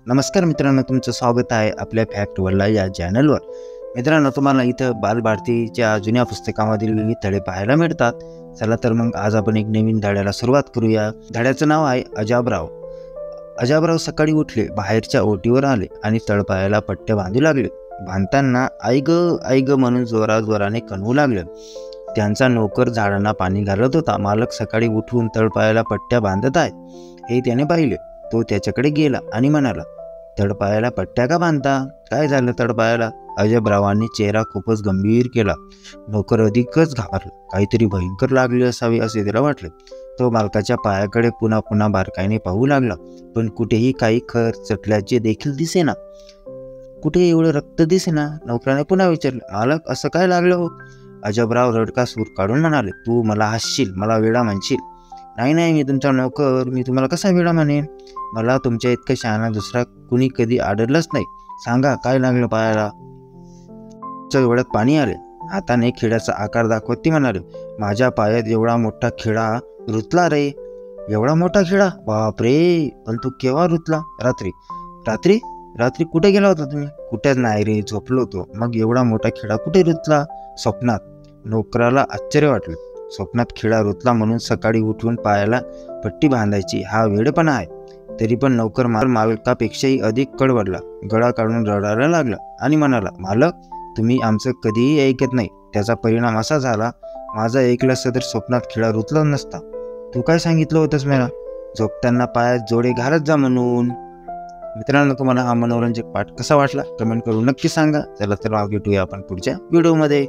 नमस्कार मित्रांनो, तुमचं स्वागत आहे आपल्या फॅक्ट वर्ल्ड या चॅनलवर. मित्रांनो, तुम्हाला इथं बालभारतीच्या जुन्या पुस्तकामधील विविध धडे पाहायला मिळतात. चला तर मग आज आपण एक नवीन धड्याला सुरुवात करूया. धड्याचं नाव आहे अजाबराव. अजाबराव सकाळी उठले, बाहेरच्या ओटीवर आले आणि तळपायाला पट्ट्या बांधू लागले. बांधताना आई ग म्हणून जोराने कणवू लागले. त्यांचा नोकर झाडांना पाणी घालत होता. मालक सकाळी उठून तळपायाला पट्ट्या बांधत आहेत हे त्याने पाहिले. तो त्याच्याकडे गेला आणि म्हणाला, तळपायाला पट्ट्या का बांधता? काय झालं तळपायाला? अजबरावांनी चेहरा खूपच गंभीर केला. नोकर अधिकच घाबरला. काहीतरी भयंकर लागले असावे असे त्याला वाटले. तो मालकाच्या पायाकडे पुन्हा बारकाईने पाहू लागला, पण कुठेही काही खर चटल्याचे देखील दिसेना. कुठे एवढं रक्त दिसेना. नोकराने पुन्हा विचारले, मालक असं काय लागलं हो? अजबराव रडका सूर काढून म्हणाले, तू मला हसशील, मला वेडा म्हणशील. नाही, मी तुमचा नोकर, मी तुम्हाला कसा वेडा म्हणेन? मला तुमच्या इतका शहाणा दुसरा कुणी कधी आढळलंच नाही. सांगा काय लागलं पायाला? डोळ्यात पाणी आले. हाताने खिळ्याचा आकार दाखवत ती म्हणाले, माझ्या पायात एवढा मोठा खिळा रुतला रे. एवढा मोठा खिळा? बापरे, पण तू केव्हा रुतला? रात्री कुठे गेला होता तुम्ही? कुठेच नाही रे, झोपलो होतो. मग एवढा मोठा खिळा कुठे रुतला? स्वप्नात. नोकराला आश्चर्य वाटले. स्वप्नात खिळा रुतला म्हणून सकाळी उठून पायाला पट्टी बांधायची हा वेडपणा आहे. तरी पण नौकर मालकापेक्षाही अधिक कळवळला. गळा काढून रडायला लागला आणि म्हणाला, मालक, तुम्ही आमचं कधीही ऐकत नाही. त्याचा परिणाम असा झाला, माझा ऐकलं असतं तर स्वप्नात खिळा रुतला नसता. तू काय सांगितलं होतंस मला? झोपताना पायात जोडे घालत जा म्हणून. मित्रांनो, तुम्हाला हा मनोरंजक पाठ कसा वाटला कमेंट करून नक्की सांगा. चला तर भेटूया आपण पुढच्या व्हिडिओमध्ये.